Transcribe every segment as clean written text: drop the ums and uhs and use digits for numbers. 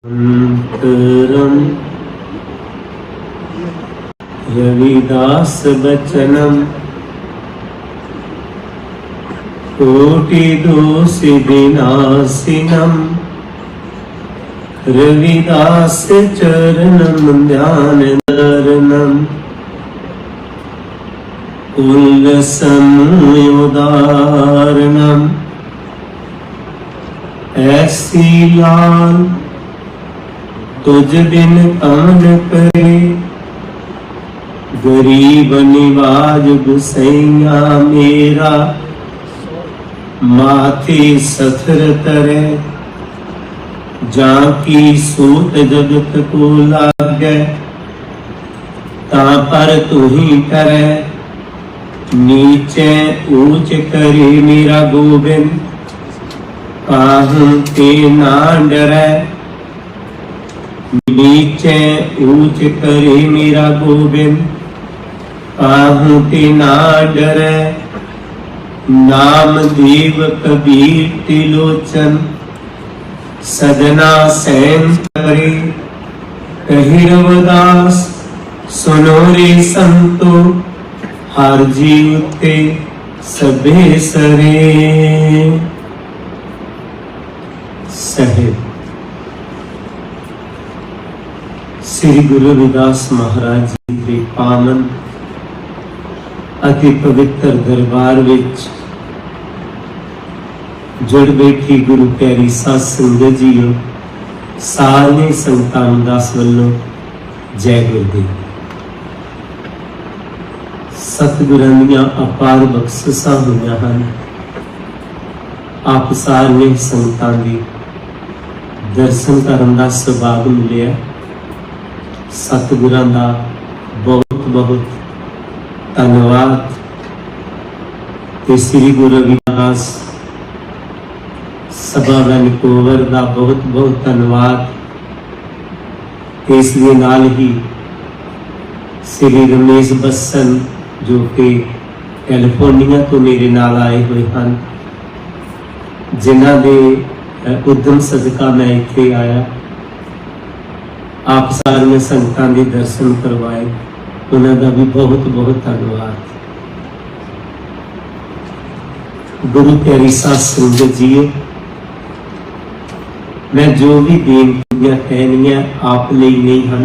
अंतरम रविदास बचनम कोटि दोष विनाशिनम रविदास चरणम ध्यान धरणम उल्लसम उदारणम ऐसी लाल तुझ बिन कौन करे गरीब निवाज गुसैया मेरा माथे सथर तरे जाकी सूत जगत को लागे ता पर तू ही करे नीचे ऊंच करे मेरा गोविंद काहू ते ना डरे नीचे ऊंच करे मेरा गोविंद काहू ते ना डरे नाम देव कबीर तिलोचन सदना सैन करे कही रविदास सुनो रे संतो हर जीव ते सबे सरे साहिब। श्री गुरु रविदास महाराज जी के पावन अति पवित्र दरबार विच जुड़ बैठी गुरु प्यारी साध संगत जीओ सारे संतां दास वल्लों जय गुरुदेव। सतगुरां दीआं अपार बख्शिशां होईआं हन। आप सारे संतां दी दर्शन करन दा सुभाग मिलिआ। सतगुरां दा बहुत बहुत धन्यवाद ते श्री गुरु रविदास सभा वैनकूवर दा बहुत बहुत धन्यवाद। इस दे नाल ही श्री रमेश बस्सन जो कि कैलिफोर्निया तो मेरे नाल आए हुए हैं, जिन्हां दे उद्यम सदका मैं इत्थे आया। आप सारे संगतां दे दर्शन करवाए, उन्हां दा भी बहुत बहुत धन्यवाद। गुरु प्यारी साध संगत जीओ, मैं जो भी बेनतियां कहनियां आप लई नहीं हन,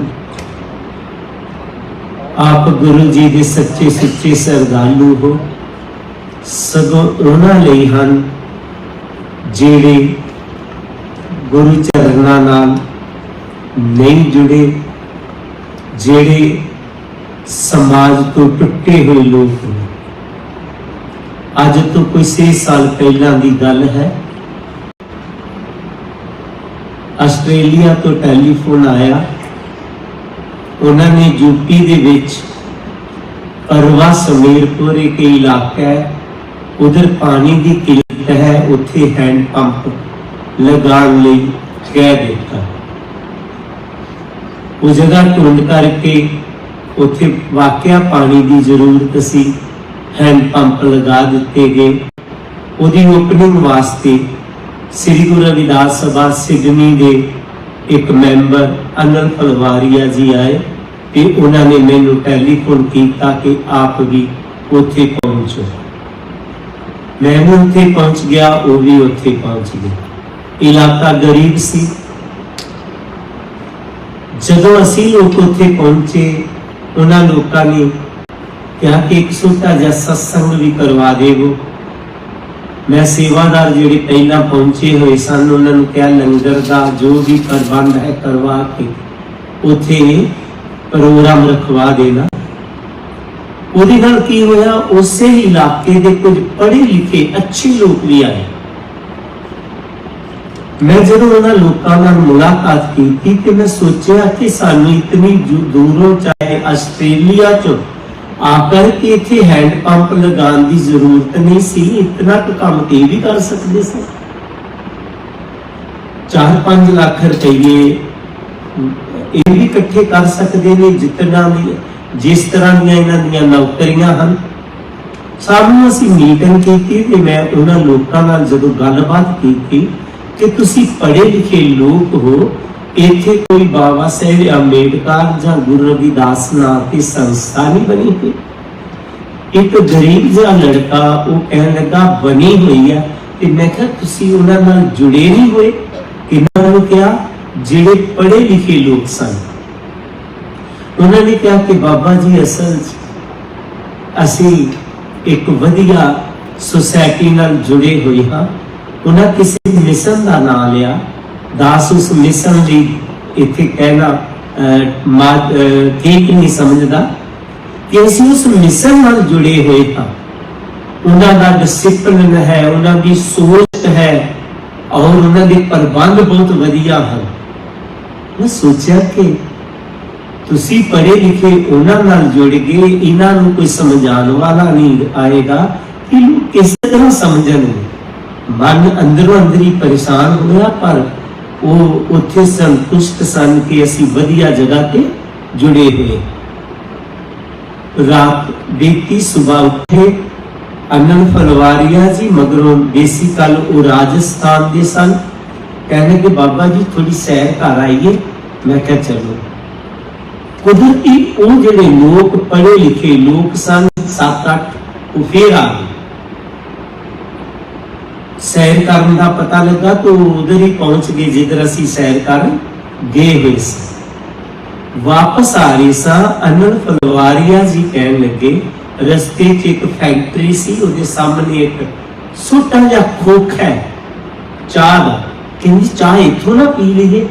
आप गुरु जी दे सच्चे सुच्चे श्रद्धालु हो, सगों उन्हां लई हन जिहड़े गुरु चरनां नाल नहीं जुड़े, जेड़े समाज तो टुटे हुए लोग हैं। अज तो कोई 6 साल पहला की गल है, आस्ट्रेलिया तो टेलीफोन आया। उन्होंने यूपी दे विच परवा समीरपुर एक इलाका है, उधर पानी की किल्लत है, उत्थे हैंड पंप लगाने लई कह देता। वो जगह ढूंढ करके उत्थे वाकया पानी की जरूरत सी, हैंड पंप लगा दिते गए। उहदी ओपनिंग वास्ते श्री गुरु रविदास सभा सिडनी के एक मैंबर अनिल फलवारिया जी आए ते उन्होंने मैनू टेलीफोन किया कि आप भी उत्थे पहुंचो। मैं भी उत्थे पहुंच गया, वो भी उत्थे पहुंच गए। इलाका गरीब सी। जदों असी लोग उत्थे पहुंचे, उन्होंने लोगों ने कहा कि एक छोटा जिहा सत्संग भी करवा देवो। मैं सेवादार जिहड़े पहला पहुंचे हुए सन, उन्होंने कहा लंगर का जो भी प्रबंध है करवा के उत्थे प्रोग्राम रखवा देना। उहदे नाल की होया, उसे इलाके के कुछ पढ़े लिखे अच्छे लोग भी आए। मैं जब उन्होंने लोगों नाल मुलाकात की तो मैं सोचा कि सानू इतनी दूरों चाहे आस्ट्रेलिया चो आकर के इत्थे हैंड पंप लगाने की जरूरत नहीं सी, इतना तो काम ते भी कर सकते थे। 4-5 लाख रुपये ये भी इकट्ठे कर सकते हैं, जितना भी जिस तरह दी नौकरियां हैं। सानू असीं मीटिंग की, मैं उन्होंने लोगों नाल जदों गलबात की कि तुसी पढ़े लिखे लोग हो, इत्थे कोई बाबा साहेब अंबेडकर या गुरु रविदास नाम की संस्था नहीं बनी हुई। एक गरीब जिहा लड़का वो कहने लगा बनी हुई है, कि मैं कहा तुसी उन्हां नाल जुड़े नहीं हुए। इन्होंने कहा जिहड़े पढ़े लिखे लोग सन, उन्होंने कहा कि बाबा जी असल असी एक वधिया सोसाइटी नाल जुड़े हुए हाँ। उन्हें किसी मिशन का नाम लिया, दास उस मिशन की इत्थे कहना ठीक नहीं समझदा कि असी उस मिशन नाल जुड़े हुए हाँ। उन्होंने डिसिप्लिन है, उन्होंने सोच है और उन्होंने प्रबंध बहुत वधिया है। मैं सोचा कि तुसी पढ़े लिखे उन्हां नाल जुड़ गए, इन्हां नूं कोई समझाने वाला नहीं आएगा कि लोग किस तरह समझणगे। मन अंदरों अंदर ही परेशान होया, पर वो उत्थे संतुष्ट सन कि असी वधिया जगह ते जुड़े हुए। रात बीती सुबह उठे अनंत फलवारिया जी, मगरों बेसिकल वो राजस्थान दे सन। कहने कि बाबा जी थोड़ी सैर कर आइए। मैं क्या चलो। कुदरती वो जिहड़े लोग पढ़े लिखे लोग सन 7-8 वो फिर आ गए। सैर करने का पता लगा तो उधर ही पहुंच गए जिधर असी सैर कर गए हुए सी। वापस आ रही सा, अनंत फलवारिया जी कहने लगे रस्ते च एक फैक्ट्री सी, उसके सामने एक छोटा जिहा खोखा है चाह दा। कहंदी चाह इत्थों ना पी लीए।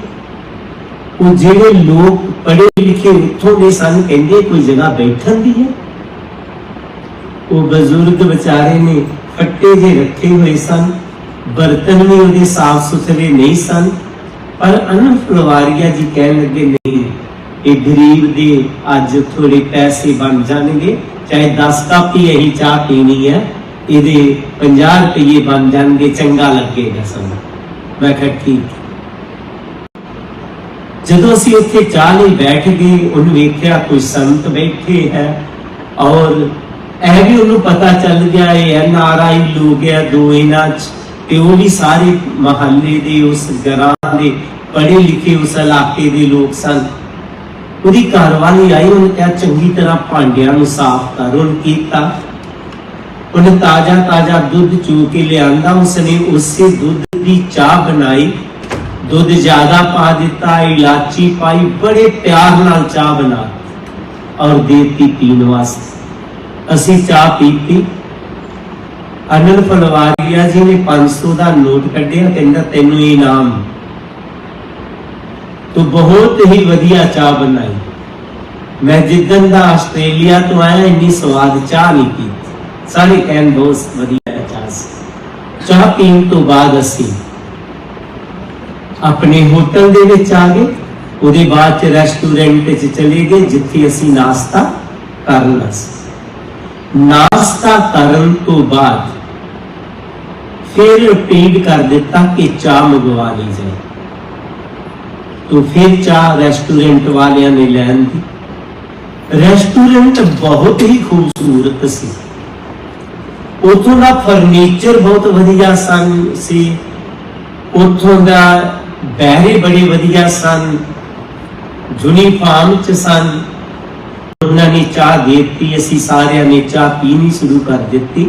वो जिहड़े लोग पढ़े लिखे उत्थों दे सन, कहंदे कोई जगह बैठन दी है। वो बजुर्ग बेचारे ने फट्टे जे रखे हुए सन, बर्तन भी उहदे साफ सुथरे नहीं सन। पर अनंत फलवारिया जी कहने लगे नहीं, ये गरीब दे अज थोड़े पैसे बन जाएंगे, चाहे 10 कप ही यही चाह पीनी है, ये 50 रुपये बन जाएंगे, चंगा लगेगा सब। मैं कहा ठीक। जदों असी उत्थे चाह लई बैठ गए, उन्हें वेख्या कोई संत बैठे है और यह भी उन्हें पता चल गया NRI लोग है दो इन्हां च, ते वो भी सारे महल्ले दे उस ग्राम दे पढ़े लिखे उस इलाके दे लोग सन। उहदी घरवाली आई, उन्हें कहा चंगी तरह भांडियां नूं साफ कर। उन्हें कीता, उन्हें ताजा ताजा दुध चू के लिया, उसने उसे दुध की चाह बनाई। दुध ज्यादा पा दिता, इलाची पाई, बड़े प्यार नाल चाह बना और देती पीने वास्ते। असी चाह पीती। अनंत फलवारिया जी ने 500 का नोट कढ़िया, कहंदा तैनूं इनाम। तो बहुत ही वधिया चाह बनाई। मैं जिदन दा आस्ट्रेलिया तो आया इन्नी स्वाद चाह नहीं पी। सारे कहन बहुत वधिया चाह सी। चाह पीन तो बाद असी अपने होटल दे विच आ गए। उहदे बाद च रेस्टोरेंट च चले गए जिथे असी नाश्ता करना सी। नाश्ता करन तो बाद फिर रिपीट कर दिता कि चाह मंगवा ली जाए। तो फिर चाह रेस्टोरेंट वालियां ने लैन दी। रेस्टोरेंट बहुत ही खूबसूरत सी। उथों का फर्नीचर बहुत वधिया सी। उथों का बहरे बड़े वधिया सन, यूनीफॉर्म च सन। उन्होंने चाह देती, असी सारिया ने चाह पीनी शुरू कर दी।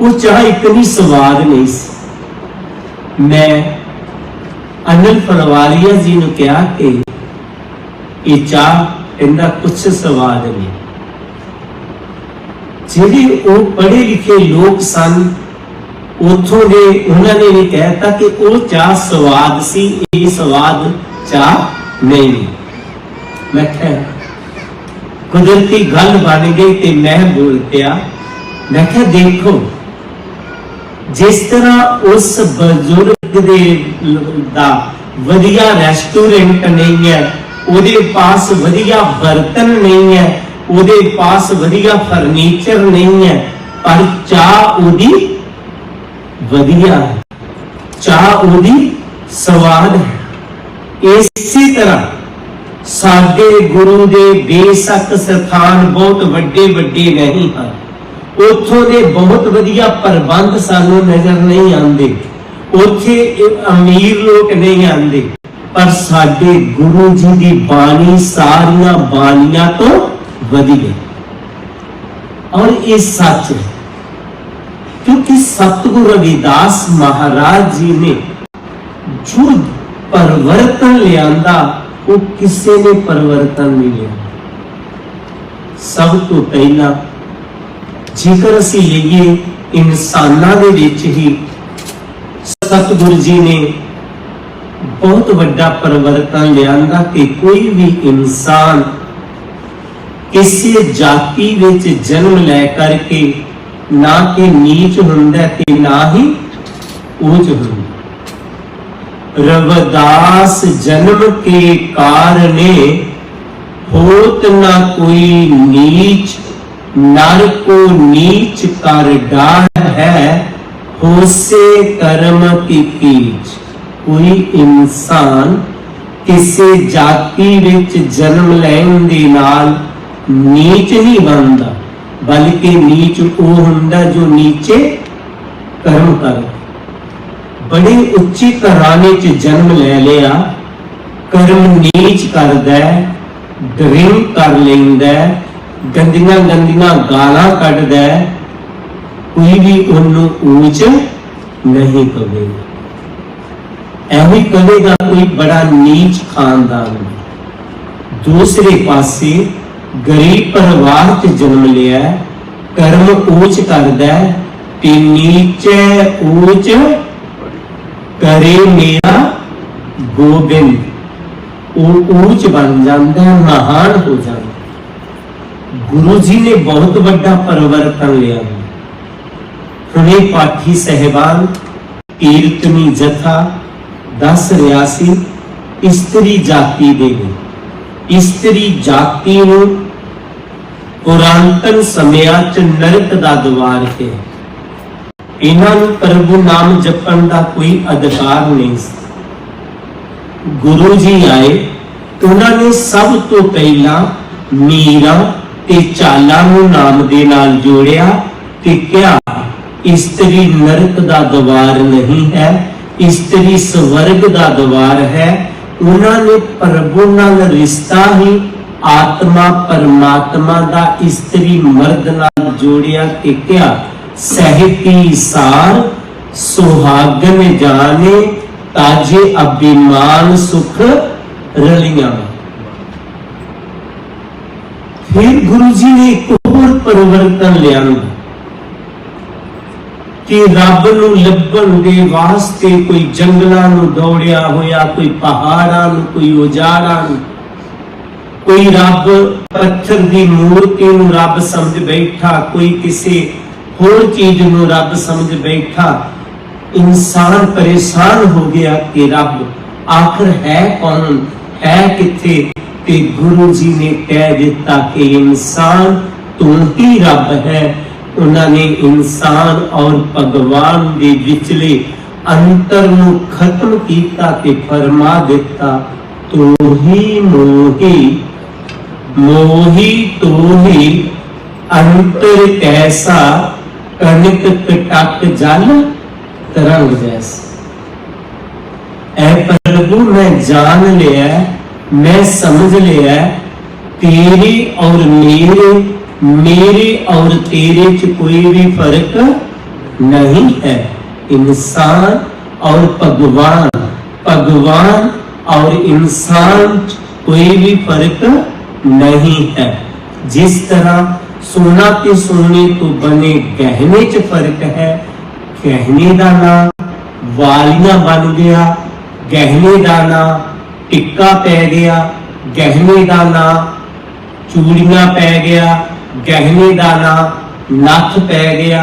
वो चाह इतनी स्वाद नहीं सी। मैं अनंत फलवारिया जी ने कहा कि ये चाह इनका कुछ स्वाद नहीं। जिहड़े वो पढ़े लिखे लोग सन उथों दे, उन्होंने भी कहता कि वो चाह स्वाद सी, ये स्वाद चाह नहीं। मैं कहा कुदरती गल बन गई ते मैं बोल पिया। मैं कहा देखो जिस तरह उस बजुर्ग दे दा वधिया रेस्टोरेंट नहीं है, उहदे पास वधिया बर्तन नहीं है, उहदे पास वधिया फर्नीचर नहीं है, पर चाह उहदी वधिया है, चाह उहदी स्वाद है। इसी तरह साडे गुरु दे बेशक स्थान बहुत वड्डे वड्डे नहीं हैं, उथों दे बहुत वधिया प्रबंध सानू नजर नहीं आते। ਉੱਥੇ अमीर लोग नहीं आते, पर साडे गुरु जी की बाणी सारिया बाणियां तो वधिया, और ये सच है। क्योंकि सतगुरु रविदास महाराज जी ने जो परिवर्तन लिया वो किसी ने परिवर्तन नहीं लिया। सब तो पहला जेकर असी लीए इंसानां दे विच ही सतगुरु जी ने बहुत वड्डा परिवर्तन लिया कि कोई भी इंसान किसी जाति विच जन्म लै करके ना कि नीच हुंदा ते ना ही ऊंच हुंदा। रविदास जन्म के कारणे होत ना कोई नीच, नर को नीच कर डार है, होसे कर्म की कीच। कोई इंसान किसी जाति विच जन्म लैण दे नाल नीच नहीं बनता, बल्कि नीच वो हुंदा जो नीचे कर्म करे। बड़े उच्चे घराने च जन्म ले लिया, कर्म नीच करदा है, ड्रिंक कर लैंदा है, गंदियां गंदियां गालां कढदा है, कोई भी उन्नू ऊंच नहीं कहेगा। ऐवी कहेगा कोई बड़ा नीच खानदान। दूसरे पासे गरीब परिवार च जन्म लिया, कर्म ऊंच करदा है ते नीचे ऊंच करे मेरा गोबिंद, वो ऊंच बन जाता है, महान हो जाता। गुरु जी ने बहुत बड़ा परिवर्तन लिया। हमें पाठी साहिबान कीर्तनी जथा दस रहा सी इस्त्री जाति दे गए। इस्त्री जाति नूं पुरातन समयां च नरक दा द्वार है। इन्हां नूं प्रभु नाम जपण दा कोई अधिकार नहीं सी। गुरु जी आए, उन्होंने सब तो पहला मीरा ते चाला नूं नाम दे नाल जोड़िया ते क्या इस्त्री नरक दा द्वार नहीं है, इस्त्री स्वर्ग दा द्वार है। उन्होंने प्रभु नाल रिश्ता ही आत्मा परमात्मा दा इस्त्री मर्द नाल जोड़िया कि क्या सहती सार सुहागन जाने, ताजे अभिमान सुख रलियां। फिर गुरु जी ने एक और परिवर्तन लिया कि रब नूं लभण दे वास्ते कोई जंगलां नूं दौड़िया होया, कोई पहाड़ां नूं, कोई उजाड़ां नूं, कोई रब पत्थर दी मूर्ति नूं रब समझ बैठा, कोई किसी होर चीज नूं रब समझ बैठा। इंसान परेशान हो गया कि रब आखिर है कौन, है किथे? कि गुरु जी ने कह दिता कि इंसान तू ही रब है। उन्होंने इंसान और भगवान के विचले अंतर नूं खत्म किया कि फरमा दिता तू ही मोही, मोही तू ही अंतर कैसा, कनक कटक जल तरंग जैसा। ऐ प्रभु मैं जान लिया, मैं समझ लिया, तेरे और मेरे, मेरे और तेरे च कोई भी फर्क नहीं है। इंसान और भगवान, भगवान और इंसान कोई भी फर्क नहीं है। जिस तरह सोना के सोने तो बने गहने च फर्क है, गहने का नाम वालियां बन गया, गहने का नाम टिक्का पै गया, गहने का नाम चूड़ियां पै गया, गहने का नाम नथ पै गया,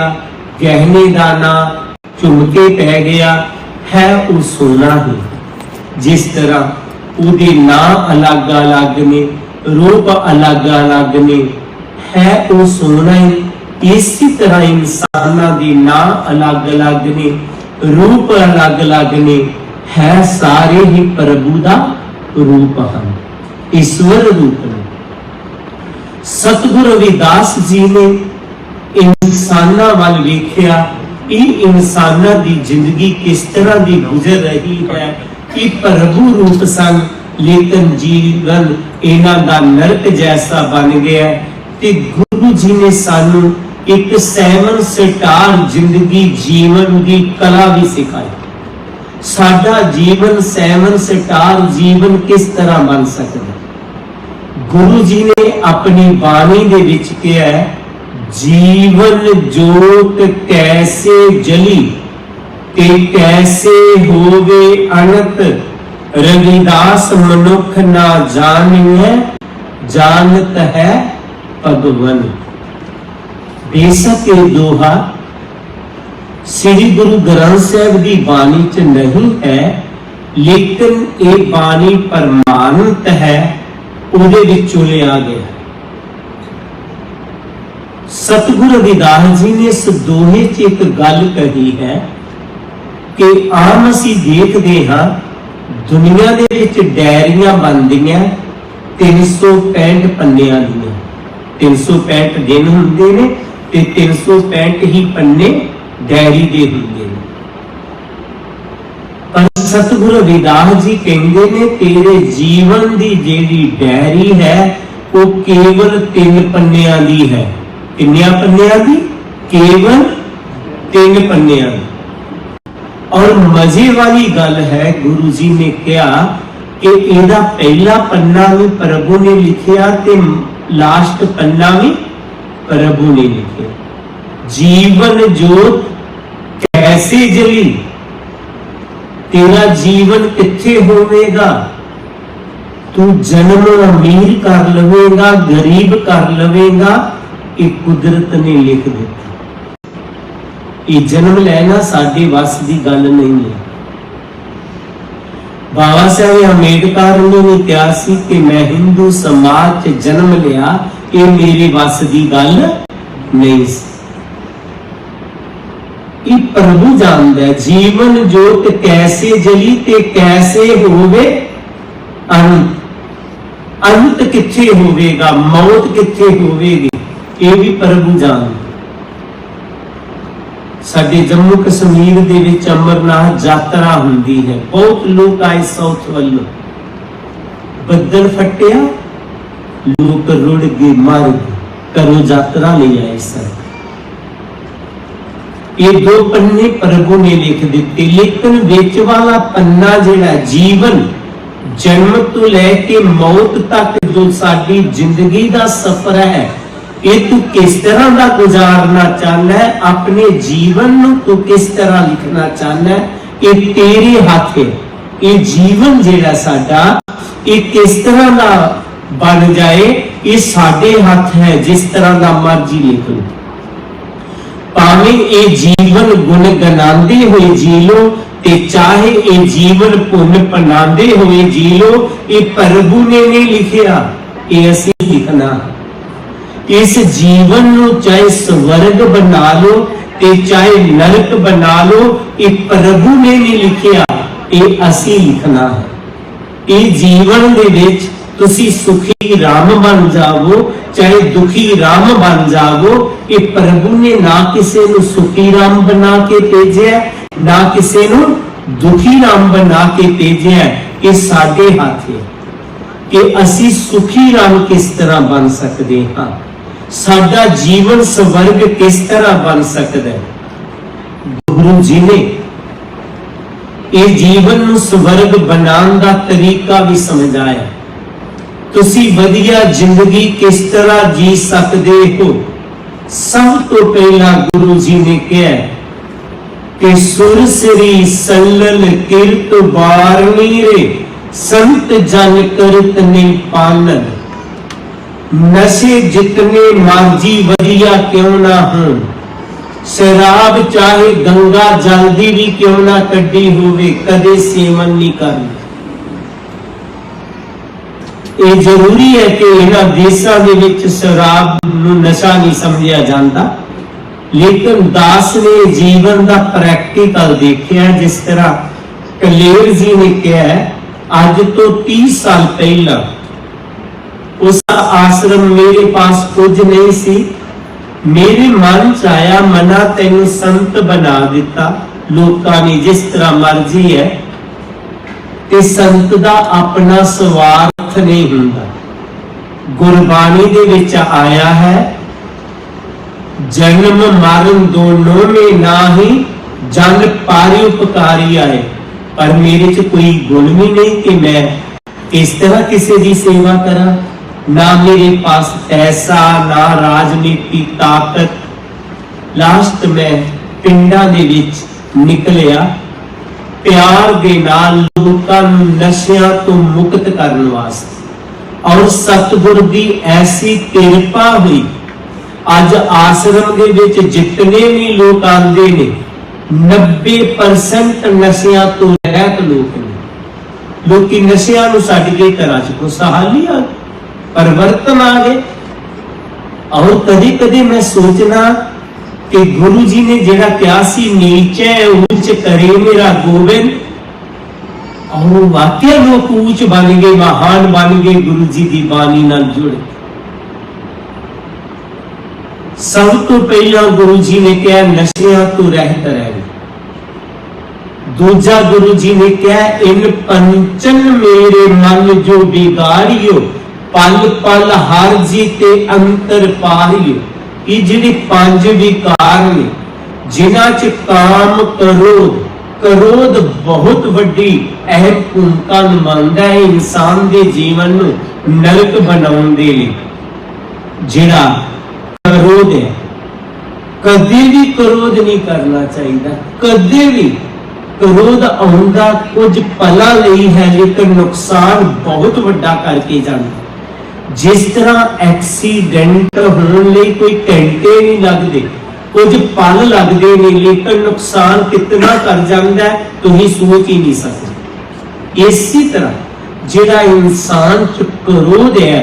गहने का नाम झुमके पै गया। है वो सोना ही। जिस तरह उहदे नाम अलग अलग ने, रूप अलग अलग ने, है वो सोना ही। इसी तरह इंसानां दे नाम अलग अलग ने, रूप अलग अलग ने, है सारे ही प्रभु दा रूप हैं, ईश्वर रूप ने। सतगुरु रविदास जी ने इंसानां वाल वेखिया ये इंसाना दी जिंदगी किस तरह की गुजर रही है कि प्रभु रूप सन लेकिन जीवन इन्हां दा नरक जैसा बन गया। ते गुरु जी ने सानू एक 7 स्टार जिंदगी जीवन की कला भी सिखाई। साडा जीवन 7 स्टार जीवन किस तरह बन सकता? गुरु जी ने अपनी बाणी दे विच कहा है, जीवन जोत कैसे जली ते कैसे होवे अनंत, रविदास मनुख ना जानिए जानत है भगवन। बेशक ये दोहा श्री गुरु ग्रंथ साहिब की बाणी च नहीं है, लेकिन ये बाणी प्रमाणित है, उहदे विचों लिया गया। सतगुरु रविदास जी ने इस दोहे च एक गल कही है कि आम असी देखते हाँ दुनिया दे विच डायरियां बनदियां 365 पन्नियां दियां, 365 दिन हुंदे ने ते 365 ही पन्ने डायरी दे हुंदे ने। पर सतगुरु रविदास जी कहंदे ने तेरे जीवन दी जेड़ी डायरी है वो केवल 3 पन्नियां दी है। किन्नियां पन्नियां दी? केवल 3 पन्नियां दी। और मजे वाली गल है, गुरु जी ने कहा कि इहदा पहला पन्ना भी प्रभु ने लिखिया ते लास्ट पन्ना भी प्रभु ने लिखिया। जीवन जोत कैसे जली, तेरा जीवन किथे होवेगा? तू जन्म अमीर कर लवेगा, गरीब कर लवेगा, ये कुदरत ने लिख दिता। ये जन्म लेना साडी वस की गल नहीं है। बाबा साहब अंबेडकर ने भी कहा सी कि मैं हिंदू समाज च जन्म लिया, ये मेरी वस की गल नहीं सी। ये प्रभु जानदा है जीवन जोत कैसे जली ते कैसे होवे अंत। अंत किथे होवेगा, मौत किथे होवेगी, ये भी प्रभु जानदा। साडे जम्मू कश्मीर दे विच अमरनाथ यात्रा हुंदी है, बहुत लोग आए साउथ वालों, बदल फटिया, लोग रुड़ गए, मर गए, करो यात्रा ले आए सर। ये 2 पन्ने प्रभु ने लिख दिते, लेकिन विच वाला पन्ना जिहड़ा जीवन जन्म तो लैके मौत तक जो साडी जिंदगी का सफर है, ये तू किस तरह का गुजारना चाहना है, अपने जीवन नू तू किस तरह लिखना चाहना है, ये तेरे हाथ है। ये जीवन जिहड़ा साडा ये किस तरह का बन जाए, ये साडे हाथ है, जिस तरह का मर्जी लिख लो। भावें ये जीवन गुण गनांदे हुए जी लो ते चाहे ये जीवन पुण्य पनांदे हुए जी लो, ये प्रभु ने नहीं लिखिया, ये असी लिखना। इस जीवन नू चाहे स्वर्ग बना लो ते चाहे नरक बना लो, ये प्रभु ने नहीं लिखिया, ये असी लिखना है। ये जीवन दे विच तुसी सुखी राम बन जावो चाहे दुखी राम बन जावो, ये प्रभु ने ना किसी नू सुखी राम बना के भेजिया, ना किसी नू दुखी राम बना के भेजिया। ये साडे हाथ है कि असी सुखी राम किस तरह बन सकते हाँ, साडा जीवन स्वर्ग किस तरह बन सकता है। गुरु जी ने ये जीवन नू स्वर्ग बनाने का तरीका भी समझाया। तुसी वधिया जिंदगी किस तरह जी सकते हो? सब तो पहला गुरु जी ने कहा कि सुरसरी सल्लल किरत बारनी रे, संत जन करत नहीं पालन। नशे जितने मर्जी वधिया क्यों ना हो, शराब चाहे गंगा जल्दी भी क्यों ना कड्डी होवे, कदे सेवन नहीं करना। ये जरूरी है कि इन्हां देशों के विच शराब नूं नशा नहीं समझिया जाता, लेकिन दास ने जीवन का प्रैक्टिकल देखिया। जिस तरह कलेर जी ने कहा, आज तो 30 साल पहला उस आश्रम मेरे पास कुछ नहीं सी, मेरे मन च आया, मना तेन संत बना दिता। लोकां ने जिस तरह मर्जी है, ते संत दा अपना स्वार्थ नहीं हुंदा। गुरबाणी दे विच आया है, जन्म मरण दोनों में नाही, जन पारी उपकारी आए। पर मेरे च कोई गुण भी नहीं कि मैं इस तरह किसी की सेवा करा। ना मेरे पास पैसा, ना राजनीति ताकत। लास्ट में पिंडा दे विच निकलिया, प्यार दे नाल लोकां नूं नशियां तो मुक्त करन वास्ते। और सतगुर दी ऐसी किरपा हुई, अज आश्रम दे विच जितने भी लोग आंदे ने 90% नशियां तो रहत लोग ने। लोकी नशियां नूं छड्ड के घरां च खुशहाली आ गई, परिवर्तन आ गए। और कदे कदे मैं सोचना कि गुरु जी ने जेड़ा कहा सी, नीचे ऊंच करे मेरा गोविंद, और वाकई लोग ऊंच बन गए, महान बन गए गुरु जी की बाणी नाल जुड़। सब तो पहला गुरु जी ने कहा नशियां तो रहत रह। दूजा गुरु जी ने कहा, इन पंचन मेरे मन जो बिगाड़ियो, पल पल हर जी ते अंतर पारियो। ये जिहड़े पंज विकार ने, जिन्हां च काम क्रोध, क्रोध बहुत वड्डी अहम भूमिका निभांदा है इंसान के जीवन नूं नरक बनाउण दे लई। जिहड़ा क्रोध है, कदे भी क्रोध नहीं करना चाहिए। कदे भी क्रोध आउंदा कुछ पलां लई है, लेकिन नुकसान बहुत वड्डा करके जांदा। जिस तरह एक्सीडेंट होने लई कोई घंटे नहीं लगते, कुछ पल लगते हैं, लेकिन नुकसान कितना कर जाता है तुसीं सोच ही नहीं सकते। इसी तरह जिहड़ा इंसान च क्रोध है,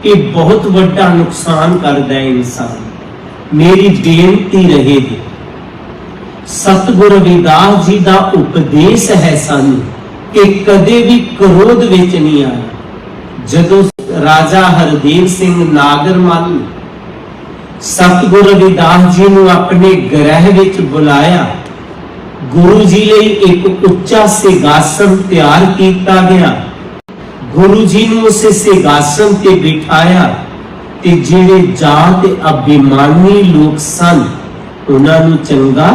ये बहुत बड़ा नुकसान करता है इंसान। मेरी बेनती रहेगी, सतगुरु रविदास जी का उपदेश है सानू कि कदे भी क्रोध विच नहीं आना। जदों राजा हरदेव सिंह नागरमल सतगुरु रविदास जी ने अपने ग्रह विच बुलाया, गुरु जी लई एक उच्चा सिंहासन तैयार किया गया। गुरु जी ने उस सिंहासन ते बिठाया ते जिहड़े जात अभिमानी लोग सन उन्होंने चंगा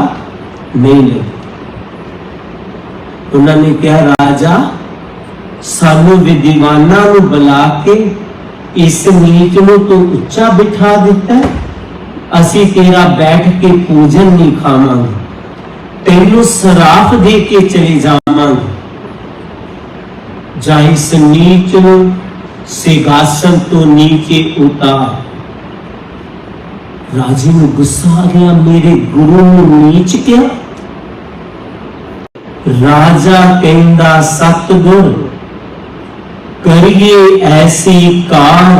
नहीं लगा। उन्होंने कहा, राजा सानू विद्वानां नूं बुला के इस नीच नूं तो उच्चा बिठा दिता, असी तेरा बैठ के पूजन नहीं खावांगे, तेनू सराफ दे के चले जावांगे। जा इस नीच नूं सिंहासन तो नीचे उतार। राजे नूं गुस्सा आ गया, मेरे गुरु नूं नीच क्या? राजा कहंदा, सतगुर करिए ऐसी कार,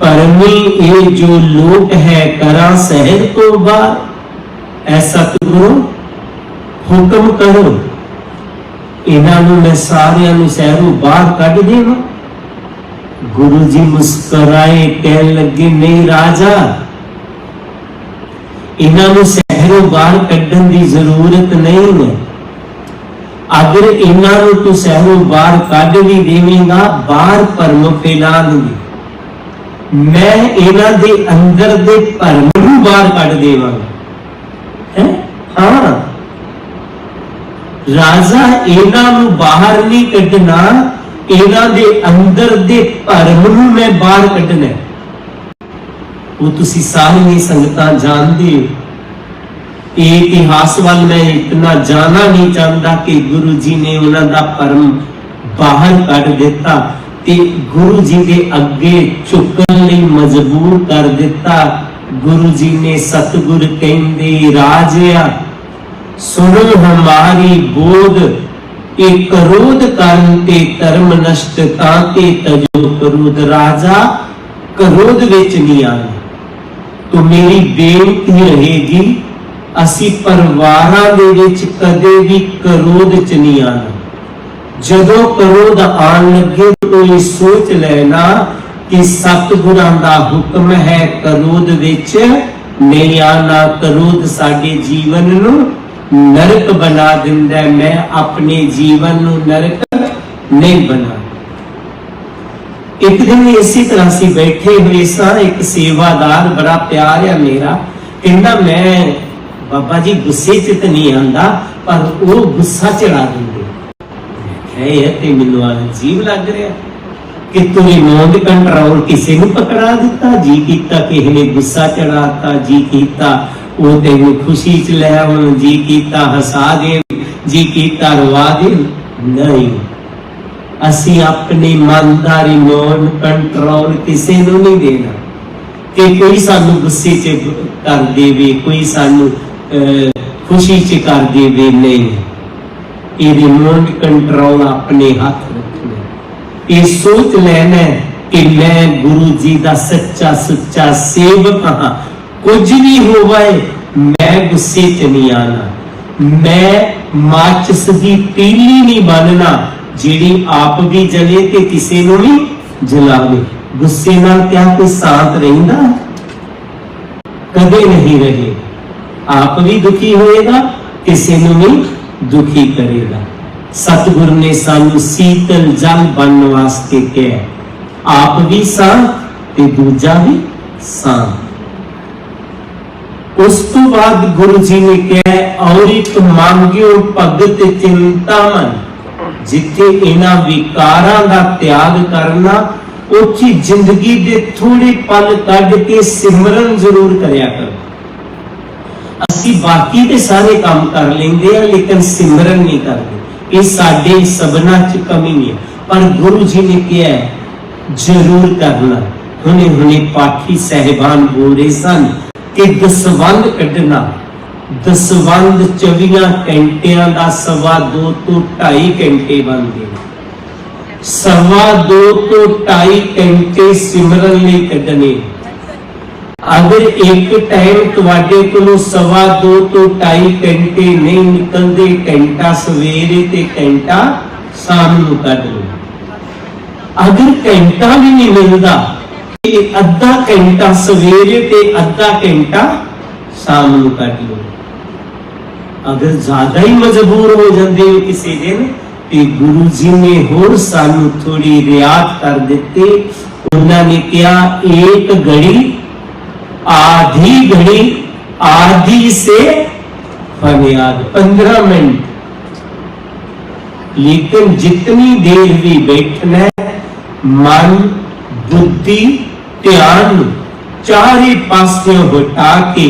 परमी ये जो लोक है करा सहज को बार। ऐसा सतगुरु हुक्म करो, इन्हां नूं मैं सारियां नूं शहरों बाहर कढ देवां। गुरु जी मुस्कुराए, कह लगे, नहीं राजा, इन्हां नूं शहरों बाहर कढण दी जरूरत नहीं है। अगर इन्हां नूं तू शहरों बाहर कढ भी देवेगा, बाहर भरम फैलाणगे। मैं इन्हां दे अंदर दे भरम नूं बाहर कढ देवांगा। हाँ राजा, इन्हां नूं बाहर नहीं कढना, इन्हां दे अंदर दे भरम नूं मैं बाहर कढना। वो तुसी सारी संगतां जानदे हो। इतिहास वाल मैं इतना जाना नहीं चाहता कि गुरु जी ने उन्होंने परम बाहर कढ़ दिता ते गुरु जी के अगे झुकन लई मजबूर कर दिता। गुरु जी ने सतगुर कहंदे, राजया सुनो हमारी बोध, ए क्रोध करन ते धर्म नष्ट ताके तजो क्रोध। राजा क्रोध विच नहीं आना। तो मेरी बेनती रहेगी, असी परिवारां दे विच कदे भी क्रोध च नहीं आना। जदों क्रोध आन लगे तो ये सोच लेना कि सतगुरां दा हुक्म है क्रोध विच नहीं आना। क्रोध साडे जीवन नू नरक बना दिंदा है। मैं अपने जीवन नू नरक नहीं बना। एक दिन इसी तरह से बैठे हुए सा, एक सेवादार बड़ा प्यार है मेरा, कहना मैं बाबा जी गुस्से च तो नहीं आंदा पर वो गुस्सा चढ़ा देंगे। मैनू अजीब लग रहा कि तू रिमोट कंट्रोल किसी ने पकड़ा दिता, जी किया किसी ने गुस्सा चढ़ाता, जी किया वो तेन खुशी च लै आउण, जी किया हसा दे, जी किया रवा दे। नहीं, असी अपने मन का रिमोट कंट्रोल किसी को नहीं देना कि कोई सानू गुस्से च कर देवे, कोई सानू खुशी च कर देवे। नहीं, ये रिमोट कंट्रोल अपने हाथ रखना। ये सोच लेना कि मैं गुरु जी का सच्चा सुच्चा सेवक हाँ। कुछ भी होवे मैं गुस्से च नहीं आना। मैं माचिस की तीली नहीं बनना जिहड़ी आप भी जले ते किसी को भी जलावे। गुस्से नाल क्या कोई शांत रहिंदा? कदे नहीं रहे। आप भी दुखी होएगा, किसी को भी दुखी करेगा। सतगुरु ने सानू शीतल जल बनने वास्ते कहा, आप भी शांत ते दूजा भी शांत। उस तो बाद गुरु जी ने कहा और एक मांगियो भगत चिंतामन, जिथे इन्हां विकारां दा त्याग करना, उची जिंदगी दे थोड़े पल कढ के सिमरन जरूर करया करो। असी बाकी दे सारे काम कर लेंदे आ लेकिन सिमरन नहीं करते। ये साडे सबना च कमी है, पर गुरु जी ने कहा जरूर करना। हुणे हुणे पाठी साहिबान बोल रहे सन कि दसवंध कढ़ना, दसवंध 24 घंटिया का 2.25 तो 2.5 घंटे बनते। 2.25 तो 2.5 घंटे सिमरन लिए कढ़ने। अगर एक टाइम तुहाडे कोलों 2.25 तो 2.5 घंटे नहीं निकलते, घंटा सवेरे ते घंटा शाम को कढ़ लो। अगर घंटा भी नहीं मिलता, अद्धा घंटा सवेरे ते अद्धा घंटा शाम को कढ़ लो। अगर ज्यादा ही मजबूर हो जाते हो किसी दिन, तो गुरु जी ने होर सानू थोड़ी रियायत कर दिते। उन्होंने कहा एक घड़ी आधी घड़ी, आधी से फरियाद 15 मिनट, लेकिन जितनी देर भी बैठना है मन बुद्धि ध्यान चारे पासियों हटा के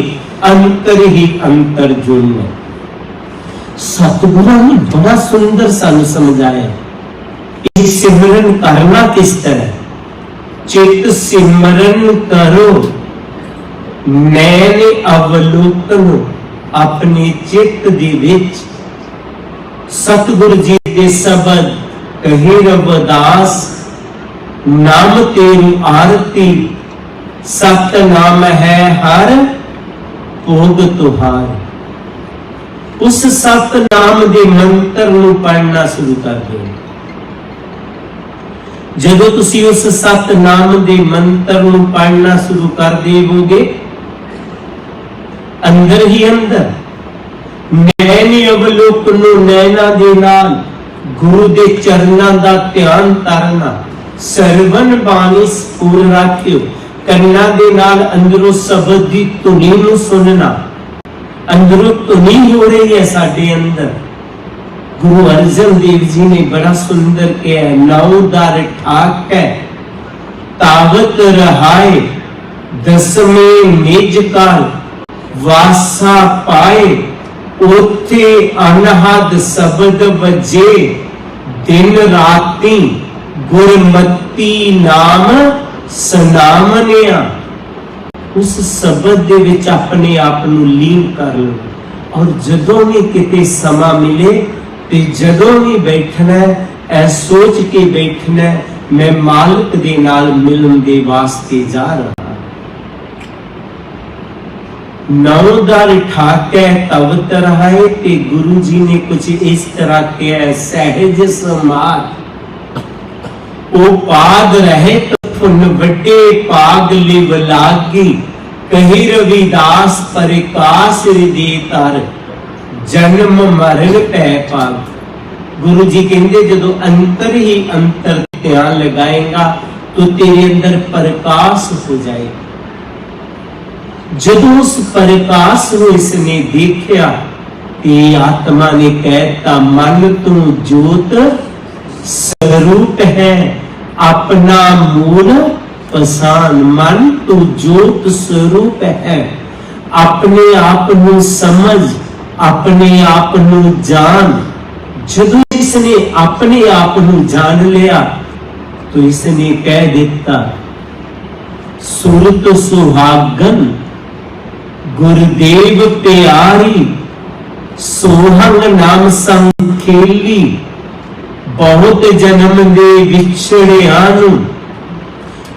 अंतर ही अंतर जुड़ना। सतगुरु ने बड़ा सुंदर सानू समझाया कि सिमरन करना किस तरह। चित सिमरन करो, मैंने अवलोकन अपने चित्त दे विच। सतगुरु जी के शब्द कहे रविदास, नाम तेरी आरती, सत नाम है हर भोग तुहार। उस सत नाम दे मंत्र नूं पढ़ना शुरू कर दो। जदों तुसी उस सत नाम दे मंत्र नूं पढ़ना शुरू कर देवोगे, अंदर ही अंदर नैने अवलोकनो नैना दे नाल गुरु दे चरना दा ध्यान करना। सरवण बाणी स्फुर रखियो, कन्ना दे नाल अंदरों शब्द दी धुनी नूं सुनना। अंदरों धुनी हो रही है साडे अंदर। गुरु अर्जन देव जी ने बड़ा सुंदर कहा, नौ दर ठाक है तावत रहाए, दसवें निज काल वासा पाए, ओथे अनहद शब्द बजे, दिन राती गुरमती नाम सनामनिया। उस शब्द दे विच अपने आप नूं लीन कर लो। और जदों भी किते समा मिले ते जदों भी बैठना है, ऐ सोच के बैठना है मैं मालिक दे नाल मिलन दे वास्ते जा रहा। नौ दर ठाकै तवत रहाए, ते गुरु जी ने कुछ इस तरह किया, सहज समाध ओ पाद रहे तो फुन वड्डे पाग लिव लागी, कही रविदास परिकास हृदय तर, जन्म मरण पै पाग। गुरु जी कहते जदों अंतर ही अंतर ध्यान लगाएगा तो तेरे अंदर प्रकाश हो जाएगा। जदों उस प्रकाश को इसने देखा, आत्मा ने कहता मन तू ज्योत स्वरूप है, अपना मूल पहचान। मन तू ज्योत स्वरूप है, अपने आप को समझ, अपने आप को जान। जदों इसने अपने आप को जान लिया तो इसने कह दिता, सुरत सुहागन गुरुदेव प्यारी, सोहंग नाम संग खेली, बहुत जन्म दे विछड़िया नू,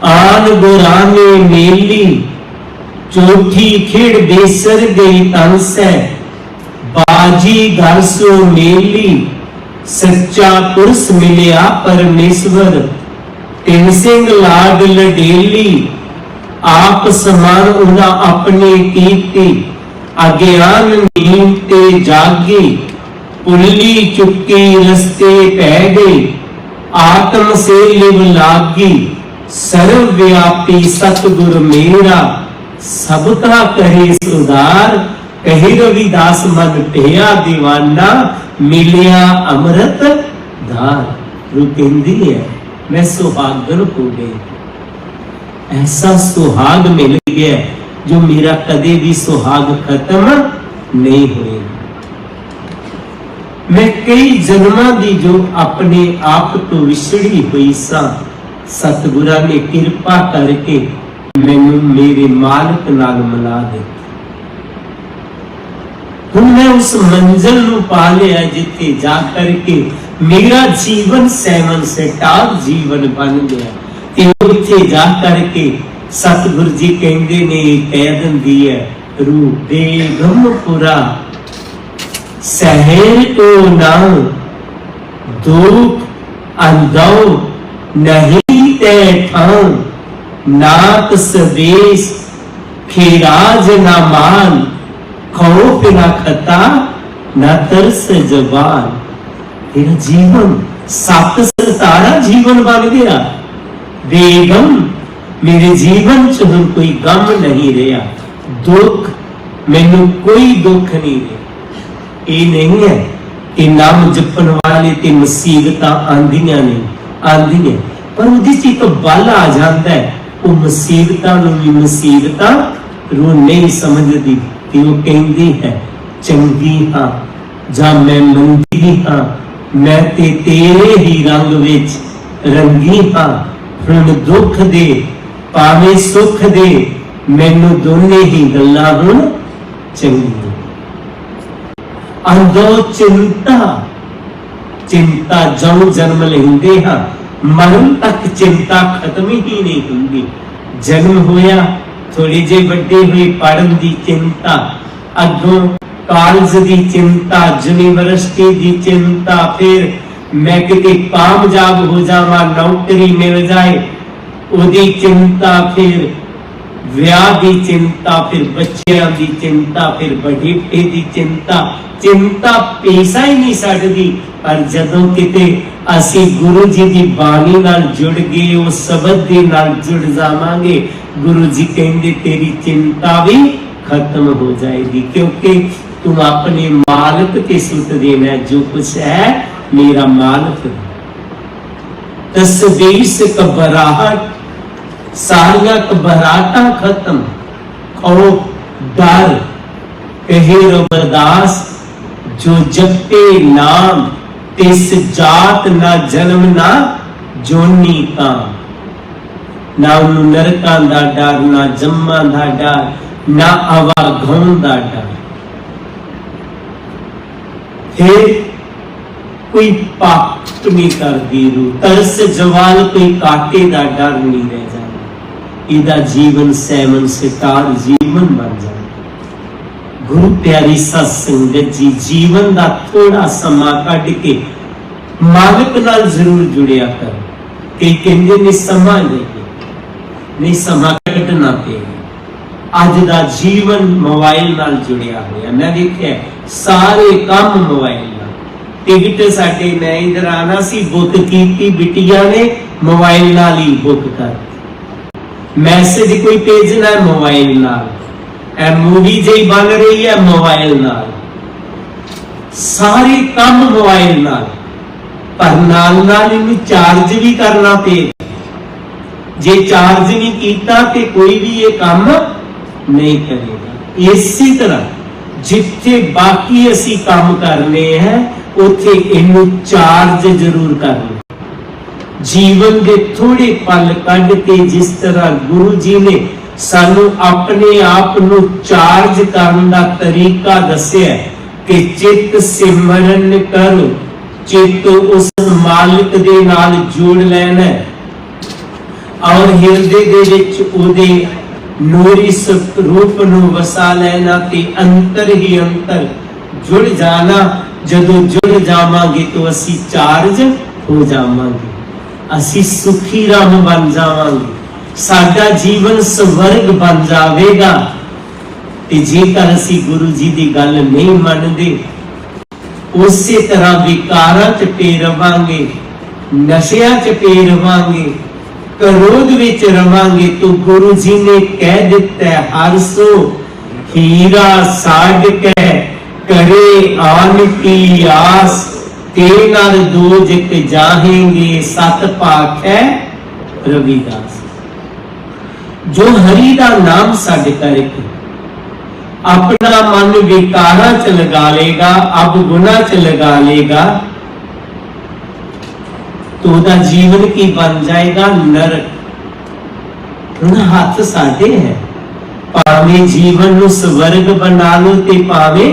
आन गुराने मेली, चौथी खिड़ बेसर गई तन से, बाजी घर सो मेली, सच्चा पुरुष मिलिया परमेश्वर, तिन सिंह लाड लडेली, आप समान उना अपने कीती, अज्ञान नींद ते जागी, पुल्ली चुकी रस्ते पै गई, आत्म से लिव लागी, सर्वव्यापी सतगुर मेरा, सबका करे सुधार, कही रविदास मन ढेया दीवाना, मिलिया अमृत धार। रू कहती है मैं सुहागन हो गई, ऐसा सुहाग मिल गया जो मेरा कदे भी सुहाग खत्म नहीं होएगा। मैं कई जन्मां दी जो अपने आप तो विछड़ी हुई सा, सतगुरा ने कृपा करके मैनू मेरे मालिक नाल मिला दिता। हुण मैं उस मंजिल नूं पा लिया जिथे जा करके मेरा जीवन सैवन सिटार जीवन बन गया। ते उत्थे जा करके सतगुरु जी कहंदे ने कह दिंदी है, रू बेगमपुरा सहर को नाम, दुख अंधौ नहीं ते ठाऊ, नात सदेश खिराज ना मान, खौफ ना खता ना तरस जबान। तेरा जीवन सत सितारा जीवन बन गया। बेगम मेरे जीवन च हुण कोई गम नहीं रहा, दुख मैनू कोई दुख नहीं रहा। ये नहीं है कि नाम जपन वाले ते मुसीबतां आंदियां नहीं, आंदियां पर उहदे च एक बल आ जाता है। वो मुसीबतां नूं भी मुसीबतां रूह नहीं समझदी कि वो कहती है चंगी हाँ जां मैं मंदी हाँ, मैं ते तेरे ही रंग विच रंगी हाँ। हुण दुख दे पावे सुख दे, मैनू दोने ही गल्लां हुण चंगी। अंदो चिंता चिंता जौं जन्म लेंदे हाँ, मरण तक चिंता खत्म ही नहीं होंगी। जन्म होया थोड़ी जे वड्डे हुए पढ़न की चिंता, अगों कॉलेज की चिंता, यूनिवर्सिटी की चिंता, फिर मैं किते कामयाब हो जावा, नौकरी मिल जाए उदी चिंता, फिर विआह की चिंता, फिर बच्चों की चिंता, फिर वडेपे की चिंता। चिंता पैसा ही नहीं छड्डदी। पर जदों किते असी गुरु जी की बाणी नाल जुड़ गए, उस शब्द दे नाल जुड़ जावांगे, गुरु जी कहंदे तेरी चिंता भी खत्म हो जाएगी, क्योंकि तुम अपने मालिक के सुत देना। जो कुछ है मेरा मालिक। तस्वीर से घबराहट, सारिया घबराहटा खत्म, खौफ डर। कहे रविदास जो जपे नाम, तिस जात ना जन्म ना जोनी काम। ना उन्हों नरकां दा डर, ना जम्मां दा डर, ना आवागौं दा डर। फिर कोई पाप नहीं करदी रूह, तरस जवाल कोई काटे दा डर नहीं रह जाता। इदा जीवन सैवन सितार जीवन बन जाए। गुरु प्यारी सत संगत जी, जीवन का थोड़ा समा कढ़ के मालिक नाल जरूर जुड़िया कर। कई कहंदे ने समा नहीं, नहीं समा कटना पेगा। अज दा जीवन मोबाइल नाल जुड़िया होया। मैं देखिया सारे काम मोबाइल नाल। टिकट साडे मैं इधर आना सी बुक कीती बिटिया ने मोबाइल नाल ही बुक कर। मैसेज कोई भेजना मोबाइल नाल। ए मूवी जी बन रही है मोबाइल नाल। सारे काम मोबाइल नाल। पर नाल नाल इनू चार्ज भी करना पे। जे चार्ज नहीं कीता ते कोई भी ये काम नहीं करेगा। इसी तरह जिथे बाकी असी काम करने हैं उथे इनू चार्ज जरूर करना। जीवन के थोड़े पल कढ़ के जिस तरह गुरु जी ने सानू अपने आप नू चार्ज करने का तरीका दसिया कि चित सिमरन करो, चित उस मालिक दे नाल जोड़ लेना है और हिरदे दे विच उहदे नूरी रूप नू वसा लेना ते अंतर ही अंतर जुड़ जाना। जदों जुड़ जावांगे तो असी चार्ज हो जावांगे, असी सुखी राम बन जावांगे, साडा जीवन स्वर्ग बन जावेगा। ते जेकर असी गुरु जी की गल नहीं मनदे उसी तरह विकारां च पे रवांगे, नशियां च पे रवांगे, क्रोध विच रवांगे तो गुरु जी ने कह दिता है हर सो हीरा साड़ के करे आन की आस, ते नाल दोजक जाहेंगे सत पाख है रविदास। जो हरि का नाम छड्ड करके अपना मन विकारां च लगा लेगा, अब गुनाह च लगा लेगा तो उसका जीवन की बन जाएगा नरक। हाथ साडे है, भावे जीवन नू स्वर्ग बना लो ते भावे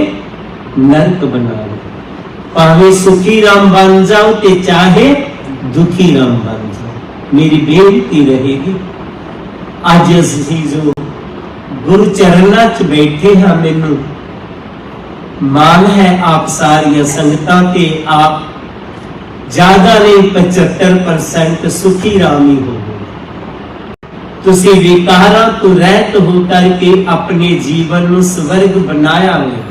नरक बना लो, भावे सुखी राम बन जाओ ते चाहे दुखी राम बन जाओ। मेरी बेनती रहेगी अज असीं जो गुरु चरना च बैठे हाँ, मैनू मान है आप सारिया संगतां ते आप ज्यादा नहीं 75% सुखी राम ही हो गए। तुसी विकारा तो रहत होकर के अपने जीवन में स्वर्ग बनाया है।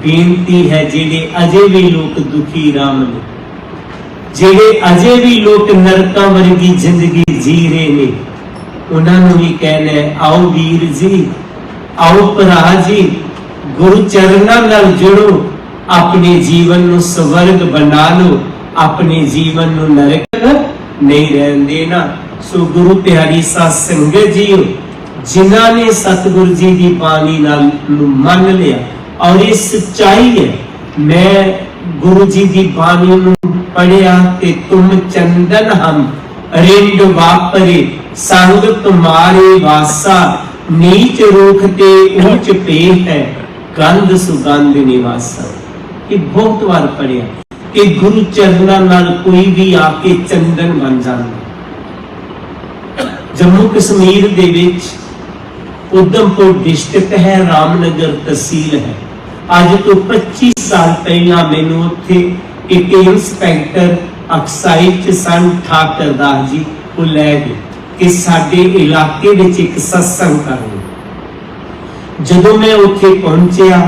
बेनती है जेड़े अजे भी लोग दुखी राम ने, जेड़े अजे भी लोग नरकां वर्गी जिंदगी जी रहे ने, उन्होंने भी कहना है आओ वीर जी, आओ भरा जी, गुरु चरना नाल जुड़ो, अपने जीवन में स्वर्ग बना लो, अपने जीवन में नरक नहीं रहन देना। सो गुरु प्यारी साध संगत जी जिन्हां ने सतगुरु जी की बाणी नाल मन लिया और ये सच्चाई है। मैं गुरु जी की बाणी नूं पढ़िया ते तुम चंदन हम रिंड वापरे संग तुम्हारे वासा, नीच रूखते ऊंच पे है गंध सुगंध निवासा। ये बहुत बार पढ़िया कि गुरु चरना नाल कोई भी आके चंदन बन जाता। जम्मू कश्मीर दे विच उधमपुर डिस्ट्रिक्ट है, रामनगर तहसील है। आज तो 25 साल पहला मैनू उत्थे एक इंस्पैक्टर एक्साइज सन ठाकर दास जी को लै गए कि साडे इलाके विच एक सत्संग करना। जदों मैं उत्थे पहुंचिया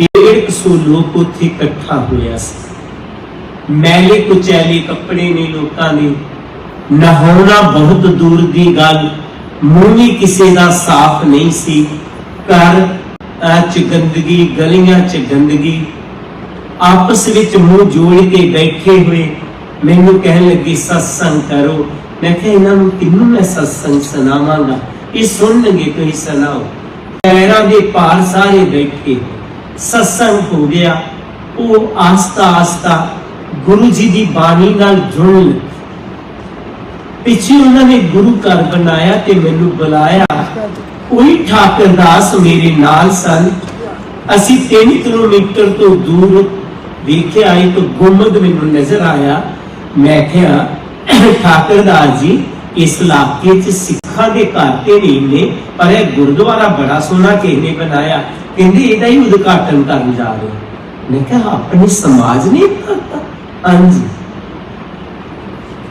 150 लोग उत्थे इकट्ठा होया सी। मैले कुचैले कपड़े ने लोकां ने, नहाउणा बहुत दूर दी गल, मुंह भी किसी का साफ नहीं सी, घर च गंदगी, गलियां च गंदगी, आपस विच मुंह जोड़ के बैठे हुए। मैनू कहन लगी सत्संग करो। मैं कहा इन्हां नूं किन्नू मैं सत्संग सुनावांगा, ये सुनणगे कोई सुनाओ। पैरां दे भार सारे बैठे, सत्संग हो गया। वो आस्ता आस्ता गुरु जी की बाणी नाल जुड़न लगे। पिछे उन्होंने गुरु घर बनाया ते मैनू बुलाया। कोई ठाकर दास मेरे नाल सन। असी 3 किलोमीटर तो दूर देखिया एक गुंबद मैनू नजर आया। मैं क्या ठाकर दास जी इस इलाके च सिखा के घर ते नहीं ने, पर यह गुरुद्वारा बड़ा सोहना किसने बनाया, कहते इहदा ही उद्घाटन करन जा रहे। मैं कहा अपने समाज ने करता। हाँ जी।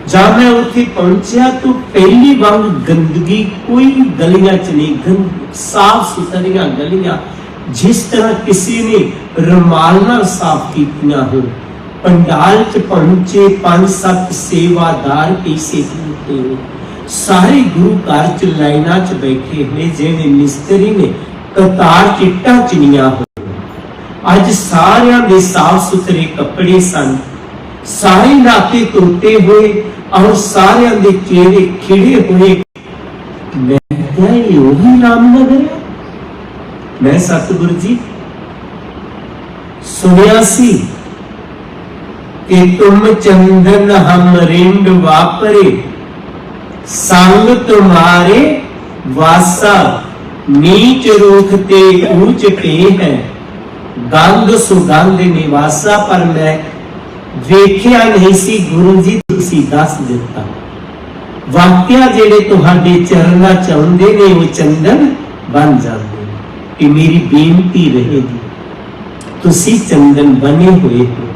जब मैं उत्थे पहुंचा तो पहली वांग गंदगी कोई गलियां च नहीं, साफ सुथरियां गलियां, जिस तरह किसी ने रुमाल नाल साफ कीतियां हो। पंडाल च पहुंचे 5-7 सेवादार कैसे खड़ोते हुए, सारे गुरु घर च लाइना च बैठे हुए, जिन्हें मिस्त्री ने कतार चिट्टा चुनिया हो। अज सारियां दे साफ सुथरे कपड़े सन, सारे नाते टूटे हुए और सारियां दे चेहरे खिड़े हुए। मैं क्या ये वही रामनगर है? मैं सतगुरु जी सुनिया सी कि तुम चंदन हम रिंड वापरे, संग तुम्हारे वासा, नीच रूखते ऊंच पे है, गंध सुगंध निवासा। पर मैं वेख्या नहीं सी गुरु जी, तुसी दस दिता। वाकिया जेड़े तुहाडे चरणा चाहुंदे ने वो चंदन बन जाते। कि मेरी बेनती रहेगी, तुसी चंदन बने हुए हो,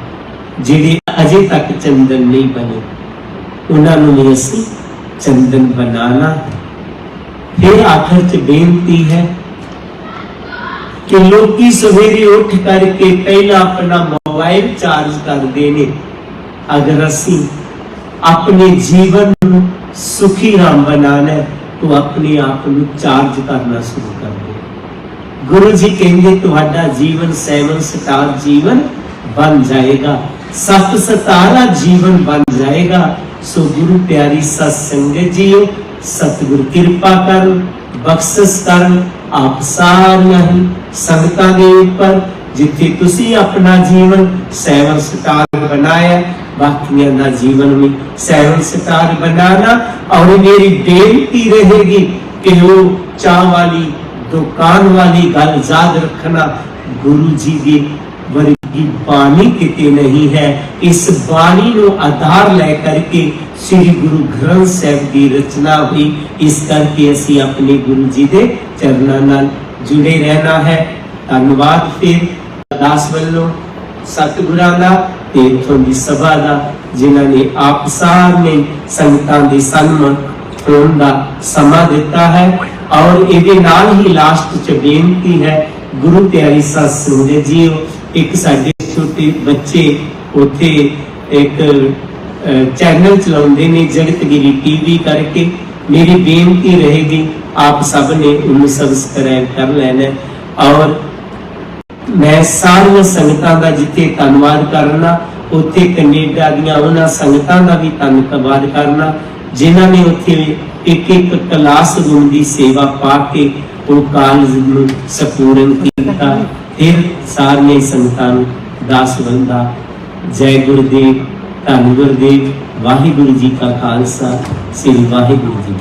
जेड़े अजे तक चंदन नहीं बने उन्होंने असी चंदन बनाना है। फिर आखिर च बेनती है कि लोग सवेरे उठ करके पहला अपना मोबाइल चार्ज करते हैं। अगर असी अपने जीवन को सुखी राम बनाना है तो अपने आप को चार्ज करना शुरू कर दे। गुरु जी कहेंगे तुम्हारा जीवन 7 स्टार जीवन बन जाएगा, 7 सितारा जीवन बन जाएगा। सो गुरु प्यारी सत्संगत जीओ, सतगुरु कृपा कर, बख्शिश कर आप सारियां ही संगतां दे उपर, जिथे तुसी अपना जीवन 7 स्टार बनाया, बाकियां दा जीवन भी 7 स्टार बनाना। और मेरी बेनती रहेगी कि वो चाह वाली दुकान वाली गल याद रखना, गुरु जी की वर्गी बाणी किते नहीं है। इस बाणी को आधार लेकर के श्री गुरु ग्रंथ साहिब की रचना हुई। इस करके असी अपने गुरु जी के चरणों नाल जुड़े रहना है। धन्यवाद फिर अरदास वल्लों सतगुरां दा ते इत्थों दी सभा दा, जिन्हां ने आप सारे संगतां दे सन्मुख होण दा समा दिता है। और ये नाल ही लास्ट च बेनती है, गुरु प्यारी सत संगत जीओ, एक साडे छोटे बच्चे उथे एक चैनल चलाउंदे ने जगतगिरी टीवी करके। मेरी बेनती रहेगी आप सब ने उन्हें सब्सक्राइब कर लेना। और मैं सारिया संगतां दा जिथे धन्नवाद करना, उथे कनेडा दियां उन्हां संगतां दा भी धन्नवाद करना जिन्हां ने उथे एक क्लास रूम की सेवा पा के वो कॉलेज में संपूर्ण किया। फिर सारे संगतां दास बंदा। जय गुरुदेव, धन गुरुदेव, वाहिगुरु जी का खालसा, श्री वाहिगुरु जी।